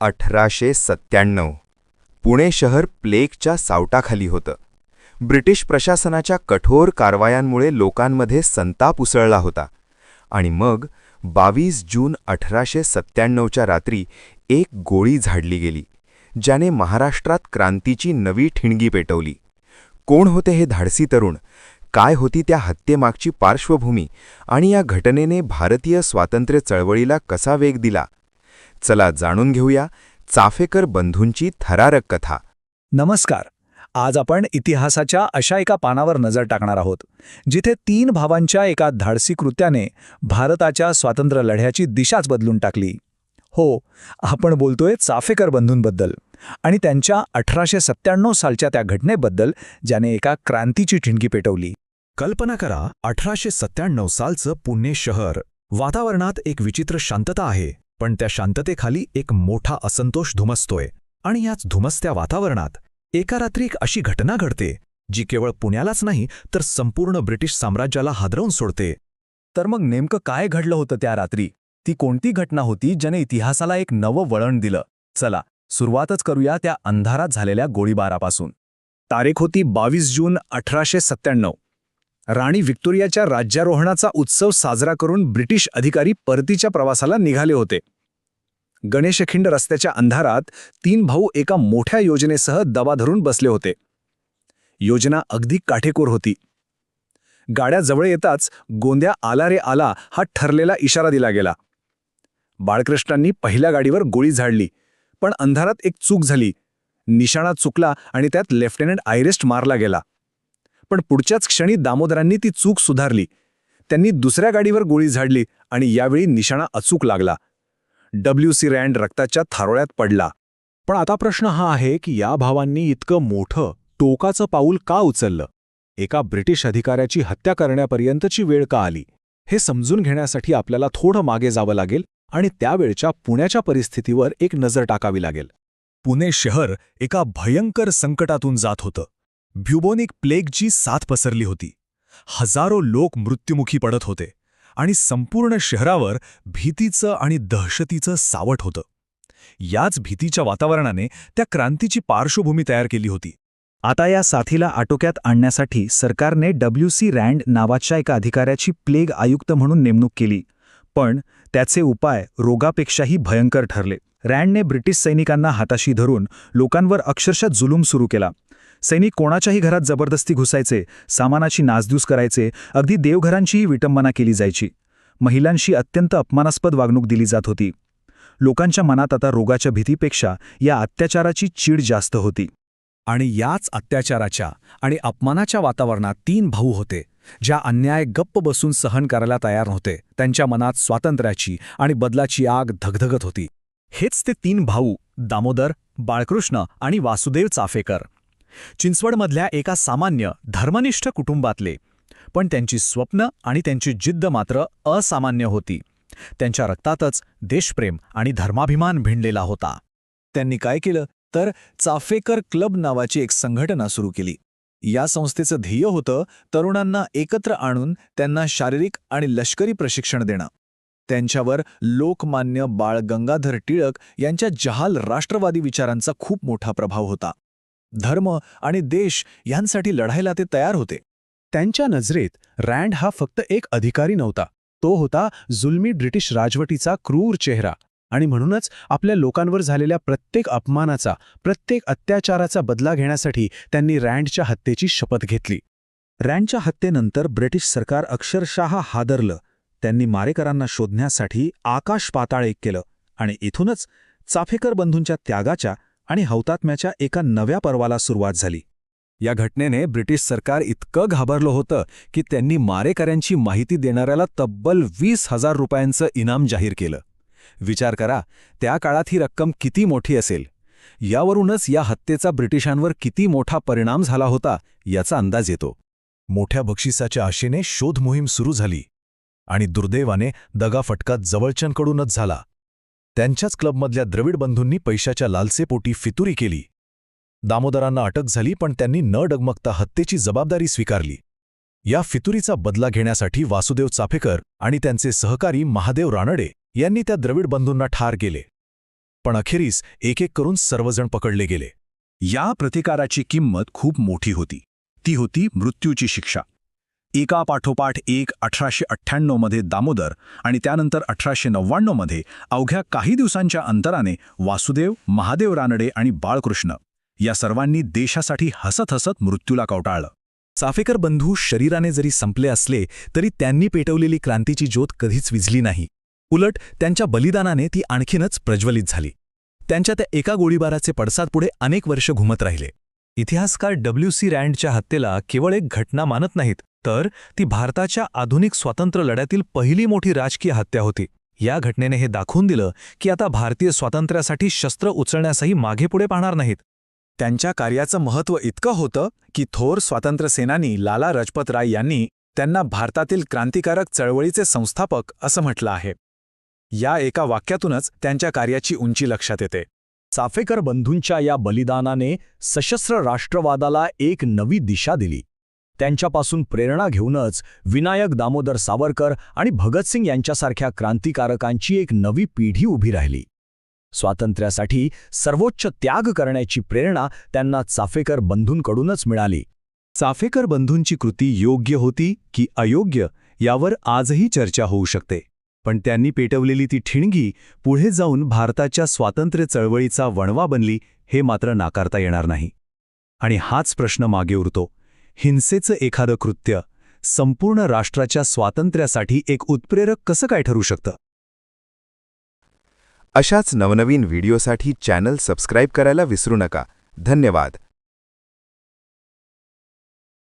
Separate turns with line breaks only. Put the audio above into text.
1897 पुणे शहर प्लेगच्या सावटाखाली होतं. ब्रिटिश प्रशासनाच्या कठोर कारवायांमुळे लोकांमध्ये संताप उसळला होता. आणि मग 22 जून 1897च्या रात्री एक गोळी झाडली गेली, ज्याने महाराष्ट्रात क्रांतीची नवी ठिणगी पेटवली. कोण होते हे धाडसी तरुण? काय होती त्या हत्येमागची पार्श्वभूमी? आणि या घटनेने भारतीय स्वातंत्र्य चळवळीला कसा वेग दिला? चला जाणून घेऊया चाफेकर बंधूंची थरारक कथा.
नमस्कार. आज आपण इतिहासाच्या अशा एका पानावर नजर टाकणार आहोत, जिथे 3 भावांच्या एका धाडसी कृत्याने भारताच्या स्वातंत्र्य लढ्याची दिशाच बदलून टाकली. हो, आपण बोलतोय चाफेकर बंधूंबद्दल आणि त्यांच्या 1897 सालच्या त्या घटनेबद्दल, ज्याने एका क्रांतीची ठिणगी पेटवली.
कल्पना करा, 1897 सालचं पुणे शहर. वातावरणात एक विचित्र शांतता आहे, पण त्या शांततेखाली एक मोठा असंतोष धुमसतोय. आणि याच धुमसत्या वातावरणात एका रात्री एक अशी घटना घडते, जी केवळ पुण्यालाच नाही तर संपूर्ण ब्रिटिश साम्राज्याला हादरवून सोडते.
तर मग नेमकं काय घडलं होतं त्या रात्री? ती कोणती घटना होती ज्याने इतिहासाला एक नवं वळण दिलं? चला, सुरुवातच करूया त्या अंधारात झालेल्या गोळीबारापासून. तारीख होती 22 जून 1897. राणी व्हिक्टोरियाच्या राज्यारोहणाचा उत्सव साजरा करून ब्रिटिश अधिकारी परतीच्या प्रवासाला निघाले होते. गणेशखिंड रस्त्याच्या अंधारात 3 भाऊ एका मोठ्या योजनेसह दबा धरून बसले होते. योजना अगदी काटेकोर होती. गाड्या जवळ येताच गोंद्या आला रे आला हा ठरलेला इशारा दिला गेला. बाळकृष्णांनी पहिल्या गाडीवर गोळी झाडली, पण अंधारात एक चूक झाली. निशाणा चुकला आणि त्यात लेफ्टनंट आयरेस्ट मारला गेला. पण पुढच्याच क्षणी दामोदरांनी ती चूक सुधारली. त्यांनी दुसऱ्या गाडीवर गोळी झाडली आणि यावेळी निशाणा अचूक लागला. WC रँड रक्ताच्या थारोळ्यात पडला.
पण आता प्रश्न हा आहे की या भावांनी इतकं मोठं टोकाचं पाऊल का उचललं? एका ब्रिटिश अधिकाऱ्याची हत्या करण्यापर्यंतची वेळ का आली? हे समजून घेण्यासाठी आपल्याला थोडं मागे जावं लागेल आणि त्यावेळच्या पुण्याच्या परिस्थितीवर एक नजर टाकावी लागेल. पुणे शहर एका भयंकर संकटातून जात होतं. ब्युबोनिक प्लेगची साथ पसरली होती. हजारो लोक मृत्युमुखी पडत होते आणि संपूर्ण शहरावर भीतीचं आणि दहशतीचं सावट होतं. याच भीतीच्या वातावरणाने त्या क्रांतीची पार्श्वभूमी तयार केली होती.
आता या साथीला आटोक्यात आणण्यासाठी सरकारने WC रँड नावाच्या एका अधिकाऱ्याची प्लेग आयुक्त म्हणून नेमणूक केली. पण त्याचे उपाय रोगापेक्षाही भयंकर ठरले. रँडने ब्रिटिश सैनिकांना हाताशी धरून लोकांवर अक्षरशः जुलूम सुरू केला. सैनिक कोणाच्याही घरात जबरदस्ती घुसायचे, सामानाची नासधूस करायचे, अगदी देवघरांचीही विटंबना केली जायची. महिलांशी अत्यंत अपमानास्पद वागणूक दिली जात होती. लोकांच्या मनात आता रोगाच्या भीतीपेक्षा या अत्याचाराची चीड जास्त होती.
आणि याच अत्याचाराच्या आणि अपमानाच्या वातावरणात 3 भाऊ होते, ज्या अन्याय गप्प बसून सहन करायला तयार नव्हते. त्यांच्या मनात स्वातंत्र्याची आणि बदलाची आग धगधगत होती. हेच ते 3 भाऊ, दामोदर, बाळकृष्ण आणि वासुदेव चाफेकर. चिंचवडमधल्या एका सामान्य धर्मनिष्ठ कुटुंबातले, पण त्यांची स्वप्न आणि त्यांची जिद्द मात्र असामान्य होती. त्यांच्या रक्तातच देशप्रेम आणि धर्माभिमान भिनलेला होता.
त्यांनी काय केलं तर चाफेकर क्लब नावाची एक संघटना सुरू केली. या संस्थेचं ध्येय होतं तरुणांना एकत्र आणून त्यांना शारीरिक आणि लष्करी प्रशिक्षण देणं. त्यांच्यावर लोकमान्य बाळ गंगाधर टिळक यांच्या जहाल राष्ट्रवादी विचारांचा खूप मोठा प्रभाव होता. धर्म आणि देश यांसाठी लढायला ते तयार होते.
त्यांच्या नजरेत रँड हा फक्त एक अधिकारी नव्हता, तो होता जुलमी ब्रिटिश राजवटीचा क्रूर चेहरा. आणि म्हणूनच आपल्या लोकांवर झालेल्या प्रत्येक अपमानाचा, प्रत्येक अत्याचाराचा बदला घेण्यासाठी त्यांनी रँडच्या हत्येची शपथ घेतली.
रँडच्या हत्येनंतर ब्रिटिश सरकार अक्षरशः हादरलं. त्यांनी मारेकरांना शोधण्यासाठी आकाश पाताळ एक केलं आणि इथूनच चाफेकर बंधूंच्या त्यागाच्या आणि हौतात्म्याच्या एका नव्या पर्वाला सुरुवात झाली.
या घटनेने ब्रिटिश सरकार इतकं घाबरलं होतं की त्यांनी मारेकऱ्यांची माहिती देणाऱ्याला तब्बल 20,000 रुपयांचं इनाम जाहीर केलं. विचार करा, त्या काळात ही रक्कम किती मोठी असेल. यावरूनच या हत्येचा ब्रिटिशांवर किती मोठा परिणाम झाला होता याचा अंदाज येतो. मोठ्या बक्षिसाच्या आशेने शोध मोहीम सुरू झाली आणि दुर्दैवाने दगाफटका जवळच्यांकडूनच झाला. त्यांच्याच क्लबमधल्या द्रविड बंधूंनी पैशाच्या लालसेपोटी फितुरी केली. दामोदरांना अटक झाली, पण त्यांनी न डगमगता हत्येची जबाबदारी स्वीकारली. या फितुरीचा बदला घेण्यासाठी वासुदेव चाफेकर आणि त्यांचे सहकारी महादेव रानडे यांनी त्या द्रविड बंधूंना ठार केले. पण अखेरीस एक एक करून सर्वजण पकडले गेले.
या प्रतिकाराची किंमत खूप मोठी होती. ती होती मृत्यूची शिक्षा. एकापाठोपाठ एक 1898 मध्ये दामोदर आणि त्यानंतर 1899 मध्ये अवघ्या काही दिवसांच्या अंतराने वासुदेव, महादेव रानडे आणि बाळकृष्ण या सर्वांनी देशासाठी हसत हसत मृत्यूला कवटाळलं.
चाफेकर बंधू शरीराने जरी संपले असले तरी त्यांनी पेटवलेली क्रांतीची ज्योत कधीच विझली नाही. उलट त्यांच्या बलिदानाने ती आणखीनच प्रज्वलित झाली. त्यांच्या त्या एका गोळीबाराचे पडसाद पुढे अनेक वर्ष घुमत राहिले. इतिहासकार W.C. रँडच्या हत्येला केवळ एक घटना मानत नाहीत, तर ती भारताच्या आधुनिक स्वातंत्र्य लढ्यातील पहिली मोठी राजकीय हत्या होती. या घटनेने हे दाखवून दिलं की आता भारतीय स्वातंत्र्यासाठी शस्त्र उचलण्यासही मागेपुढे पाहणार नाहीत. त्यांच्या कार्याचं महत्त्व इतकं होतं की थोर स्वातंत्र्यसेनानी लाला लजपत राय यांनी त्यांना भारतातील क्रांतिकारक चळवळीचे संस्थापक असं म्हटलं आहे. या एका वाक्यातूनच त्यांच्या कार्याची उंची लक्षात येते. चाफेकर बंधूंच्या या बलिदानाने सशस्त्र राष्ट्रवादाला एक नवी दिशा दिली. त्यांच्यापासून प्रेरणा घेऊनच विनायक दामोदर सावरकर आणि भगतसिंग यांच्यासारख्या क्रांतिकारकांची एक नवी पिढी उभी राहिली. स्वातंत्र्यासाठी सर्वोच्च त्याग करण्याची प्रेरणा त्यांना चाफेकर बंधूंकडूनच मिळाली. चाफेकर बंधूंची कृती योग्य होती की अयोग्य यावर आजही चर्चा होऊ शकते, पण त्यांनी पेटवलेली ती ठिणगी पुढे जाऊन भारताच्या स्वातंत्र्य चळवळीचा वणवा बनली हे मात्र नाकारता येणार नाही. आणि हाच प्रश्न मागे उरतो, हिंसेचं एखादं कृत्य संपूर्ण राष्ट्राच्या स्वातंत्र्यासाठी एक उत्प्रेरक कसं काय ठरू शकतं?
अशाच नवनवीन व्हिडिओसाठी चॅनल सबस्क्राईब करायला विसरू नका. धन्यवाद.